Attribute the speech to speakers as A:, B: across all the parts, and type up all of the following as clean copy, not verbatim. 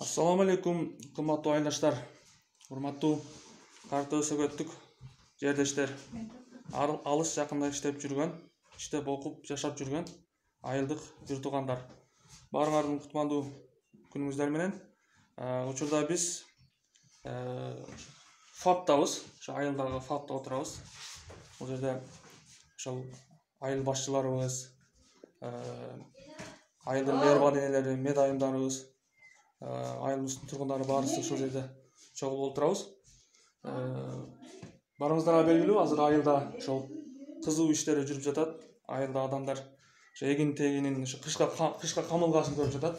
A: Assalamu alaikum, kымбаттуу айылдаштар, урматтуу карты сөгөттүк жердештер, алыс жакында иштеп жүргөн, иштеп окуп жашап жүргөн айылдык бир туугандар. Баарыңардын кутмандуу күнүңүздөр менен. Учурда биз фаптабыз, ошо айылдагы фапта отурабыз. Бул жерде ошол айыл башчыларыбыз, айылдын мээрбан энелери, медайымдарыбыз, айылыбыздын тургундары баарыбыз ошол жерде чогулуп отурабыз. Барыңыздарга белгилүү, азыр айылда ошол кызуу иштери жүрүп жатат. Айылда адамдар ошо эгин тегинин, ошо кышка камылгасын көрүп жатат.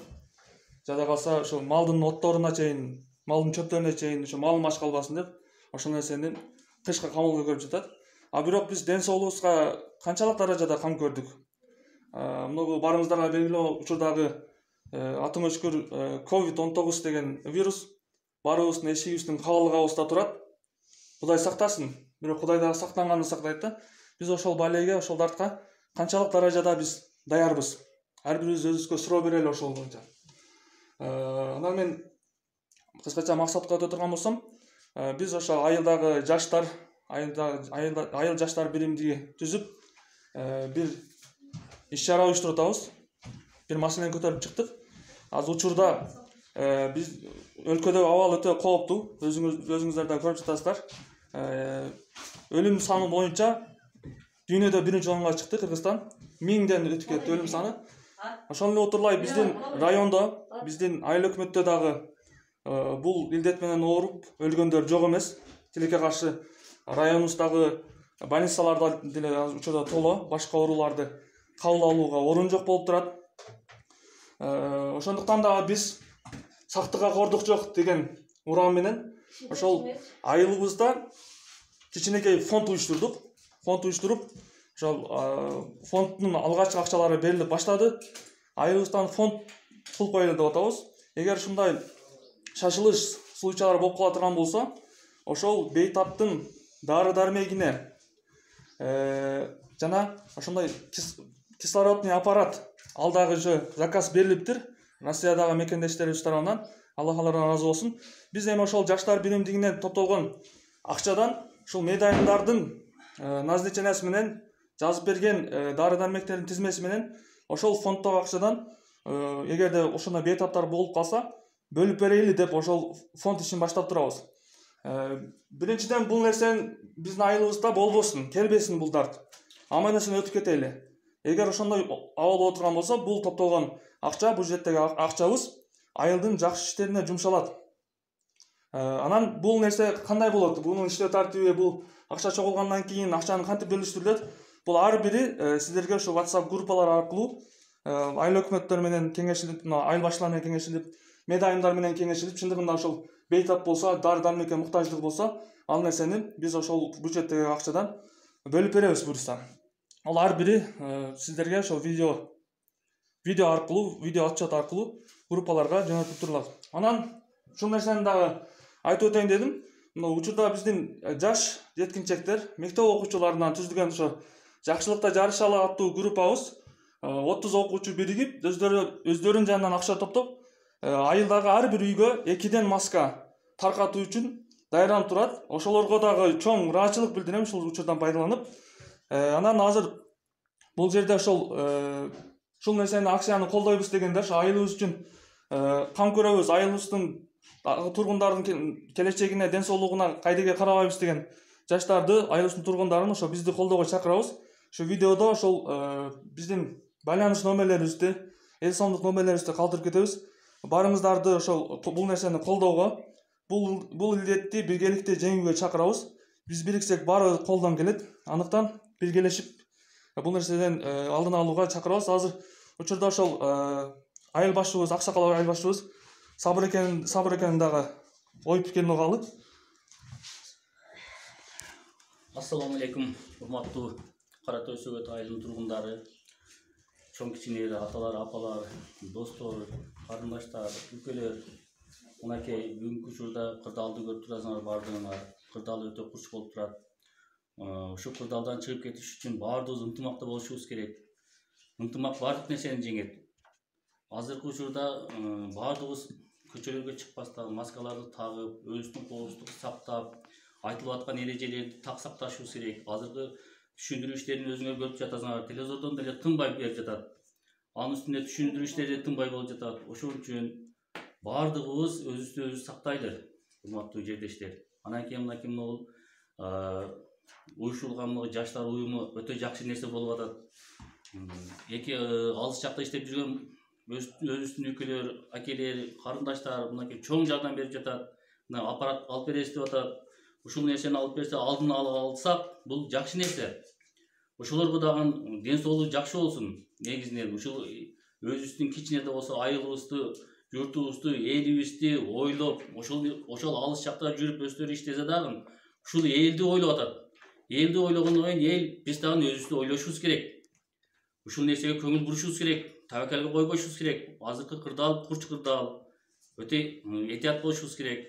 A: Жада калса ошо малдын отторуна чейин, малдын чөптөрүнө чейин ошо малым ач калбасын деп ошол нерсени кышка камылга көрүп жатат. А бирок биз ден соолугубузга канчалык даражада кам көрдүк? Мына барыңыздарга белгилүү, учурдагы атың өчкүр COVID-19 деген вирус баарыбыздын эшигибиздин кабалыгыбызда турат. Кудай сактасын. Бирок Кудай дагы сактанганды сактайт да. Биз ошол балейге, ошол дартка канчалык даражада биз даярбыз? Ар бирибиз өзүбүзгө суроо берели ошол боюнча. Анан мен кыскача максатка өтө турган болсом, биз ошо айылдагы жаштар, айыл жаштар биримдиги түзүп, бир иш-чара уюштуруп атабыз. Бир маселени көтөрүп чыктык. Азыр учурда биз өлкөдө абал өтө кооптуу, өзүңүздөр да көрүп жатасыздар. Өлүм саны боюнча дүйнөдө биринчи орунга чыкты Кыргызстан. 1000ден өтүп кетти өлүм саны. Ошол эле отурлай биздин райондо, биздин айыл өкмөттө дагы бул илдет менен ооруп өлгөндөр жок эмес. Тилекке каршы районубуздагы больницаларда деле учурда толо, башка ооруларды кабыл алууга орун жок болуп турат. Ошондуктан да биз сактыкка кордук жок деген уран менен ошол айылыбызда кичинекей фонд уюштурдук. Фонд уюштуруп, ошол фонддун алгачкы акчалары берилип баштады. Айылыбыздан фонд кылып коелу деп атабыз. Эгер ушундай шашылыш случайлар болуп кала турган болсо, ошол бейтаптын дары-дармегине жана ошондой кислородный аппарат алдагы заказ берилиптир. Россиядагы мекендештерибиз тарабынан, Аллах алардан ыраазы болсун. Биз эми ошол жаштар биримдигинен топтолгон акчадан ушул медайымдардын назначениясы менен жазып берген дары-дармектердин тизмеси менен ошол фонддогу акчадан эгерде ошондой бейтаптар болуп калса, бөлүп берели деп ошол фонд ишин баштап турабыз. Биринчиден бул нерсенин биздин айылыбызда болбосун, келбесин бул дарт. Аман-эсен өтүп кетели. Эгер ошондой абал боло турган болсо, бул топтолгон акча, бюджеттеги акчабыз айылдын жакшы иштерине жумшалат. Анан бул нерсе кандай болот? Бунун иштөө тартиби, бул акча чогулгандан кийин акчаны кантип бөлүштүрүлөт? Бул ар бири сиздерге ошо WhatsApp группалар аркылуу айыл өкмөттөр менен кеңешилип, айыл башчылары менен кеңешилип, медайымдар менен кеңешилип, чындыгында ошол бейтап болсо, дары-дармекке муктаждык болсо, ал нерсени биз ошол бюджеттеги акчадан бөлүп беребиз буюрса. Ал ар бири сиздерге ошол видео аркылуу, видео отчет аркылуу группаларга жөнөтүп турулат. Анан ушул нерсени дагы айтып өтөйүн дедим. Мына учурда биздин жаш жеткинчектер, мектеп окуучуларынан түзүлгөн ошо жакшылыкта жарышалы аттуу группабыз 30 окуучу биригип, өздөрүнүн жанынан акча топтоп, айылдагы ар бир үйгө 2ден маска таркатуу үчүн даярданып турат. Ошолорго дагы чоң ыраазычылык билдирем ушул учурдан пайдаланып. Анан азыр бул жерде ушул нерсени, акцияны колдойбуз дегендер, айылыбыз үчүн кам көрөбүз, айылыбыздын тургундардын келечегине, ден соолугуна кайдыгер карабайбыз деген жаштарды, айылыбыздын тургундарын ошо бизди колдоого чакырабыз. Ошо видеодо ошол биздин байланыш номерлерибизди, эл сомдук номерлерибизди калтырып кетебиз. Барыңыздарды ошол бул нерсени колдоого, бул илдетти биргеликте жеңүүгө чакырабыз. Биз бириксек баары колдон келет. Андыктан биргелешип бул нерседен алдын алууга чакырабыз. Азыр учурда ошол айыл башчыбыз, аксакал айыл башчыбыз сабыр экенин дагы ой пикирин угалы.
B: Assalamu alaikum, урматтуу Кара Той Сөгөт айылынын тургундары, чоң кичинелер, аталар, апалар, достор, карындаштар, үлкөлөр. Мынакей бүгүнкү учурда кырдаалды көрүп турасыңар, баардыгыңар. Кырдаал өтө курч болуп турат. Ошол кырдаалдан чыгып кетиш үчүн баардыгыбыз ынтымакта болушубуз керек. Ынтымак баардык нерсени жеңет. Азыркы учурда баардыгыбыз көчөлөргө чыкпастан маскаларды тагып, өзүнүн коопсуздугун сактап, айтылып аткан эрежелерди так сакташыбыз керек. Азыркы түшүндүрүү иштерин өзүңөр көрүп жатасыңар, телевизордон деле тынбай берип жатат. Анын үстүнө түшүндүрүү иштери тынбай болуп жатат. Ошон үчүн баардыгыбыз өзүбүздү өзүбүз сактайлы, урматтуу жердештер. Анан кийин мынакей могул уюшулган жаштар уюму өтө жакшы нерсе болуп атат. Эки алыс жакта иштеп жүргөн өзүбүздүн үкөлөр, акелер, карындаштар мынакей чоң жардам берип жатат. Мына аппарат алып беребиз деп атат. Ушул нерсени алып берсе, алдын ала алсак, бул жакшы нерсе. Ошолорго дагы ден соолугу жакшы болсун. Негизинен ушул өзүбүздүн кичине да болсо айылыбызды, журтубузду, элибизди ойлоп, ошол алыс жакта жүрүп өздөрү иштесе дагы ушул элди ойлоп атат. Элди ойлогондон кийин эл биз дагы өзүбүздү ойлошубуз керек. Ушул нерсеге көңүл бурушубуз керек, табакалга койбошубуз керек. Азыркы кырдаал, курч кырдаал. Өтө этият болушубуз керек.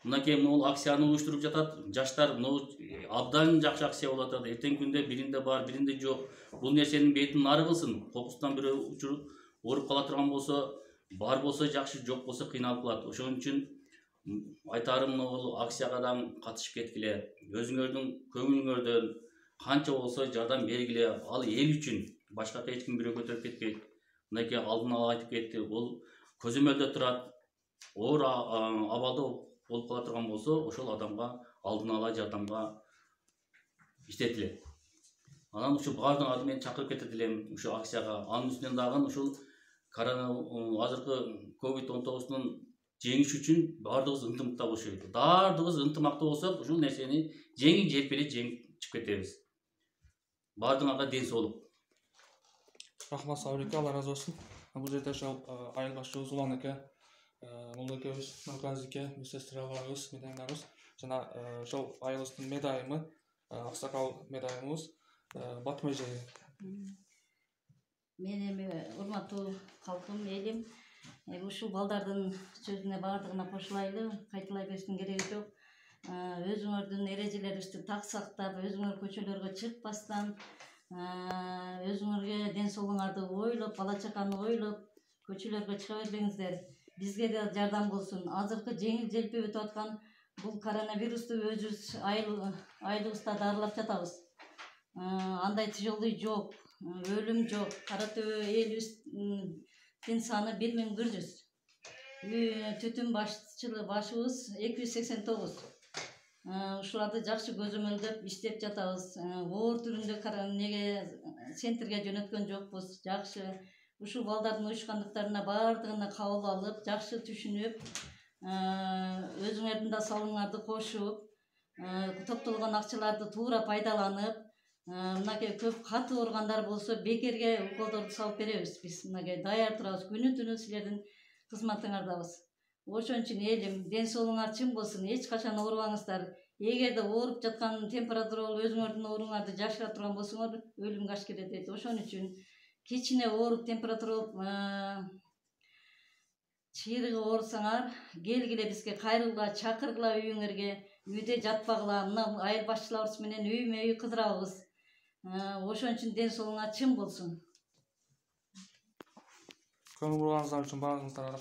B: Мынакей могул акцияны уюштуруп жатат. Жаштар абдан жакшы акция болуп атат. Эртең күндө биринде бар, биринде жок. Бул нерсенин бетин нары кылсын. Кокустан бирөө ооруп кала турган болсо, бар болсо жакшы, жок болсо кыйналып калат. Ошон үчүн айтарым могул акцияга да катышып кеткиле. Өзүңөрдүн көңүлүңөрдөн канча болсо жардам бергиле. Ал эл үчүн. Башка эч ким бирөө көтөрүп кетпейт. Мынакей алдын ала айтып кетти. Бул көзөмөлдө турат. Оор абалда болуп кала турган болсо, ошол адамга алдын ала жардамга иштетилет. Анан ушу баардыгын мен чакырып кетет элем ушу акцияга. Анын үстүнөн дагы ушул азыркы COVID-19 жеңиш үчүн баардыгыбыз ынтымакта болуш керек. Баардыгыбыз ынтымакта болсок, ушул нерсени жеңил желпи жеңип чыгып кетебиз. Баардыгыңарга ден соолук.
A: Рахмат Сабыр, Алла разы болсун. Бул жерде ошол айыл башчыбыз Улан аке, Молдо экөөбүз, Нургазы эке, сестраларыбыз, медайымдарыбыз жана ошол айылыбыздын медайымы, аксакал медайымыбыз Батым эже.
C: Мен эми урматтуу калкым, элим, ушул балдардын сөзүнө баардыгына кошулайлы, кайталай бериштин кереги жок. Өзүңөрдүн эрежелериңизди так сактап, өзүңөр көчөлөргө чыкпастан, өзүңөргө ден соолугуңарды ойлоп, бала чаканы ойлоп, көчөлөргө чыга бербеңиздер. Бизге да жардам болсун. Азыркы жеңил желпи өтүп аткан бул коронавирусту өзүбүз айылыбызда дарылап жатабыз. Андай тяжелый жок, өлүм жок. Кара Төбө элибиздин саны 1400. Түтүн башыбыз 289. Ушуларды жакшы көзөмөлдөп иштеп жатабыз. Оор түрүндө центрге жөнөткөн жокпуз. Жакшы. Ушул балдардын уюшкандыктарына баардыгына кабыл алып, жакшы түшүнүп, өзүңөрдүн да салымыңарды кошуп, топтолгон акчаларды туура пайдаланып, мынакей көп катуу ооругандар болсо бекерге уколдорду салып беребиз. Биз мынакей даяр турабыз, күнү-түнү силердин кызматыңардабыз. Ошон үчүн элим, ден соолугуңар чың болсун, эч качан оорубаңыздар. Эгерде ооруп жаткан температура болуп өзүңөрдүн ооруңарды жашыра турган болсоңор, өлүмгө аш келет. Ошон үчүн кичине ооруп температура болуп чыйрыгы оорусаңар, келгиле бизге, кайрылгыла, чакыргыла үйүңөргө, үйдө жатпагыла. Мына айыл башчыларыбыз менен үймө үй кыдырабыз. Ошон үчүн ден соолугуңар чың болсун.
A: Көңүл бурганыңыздар үчүн баарыңыздарга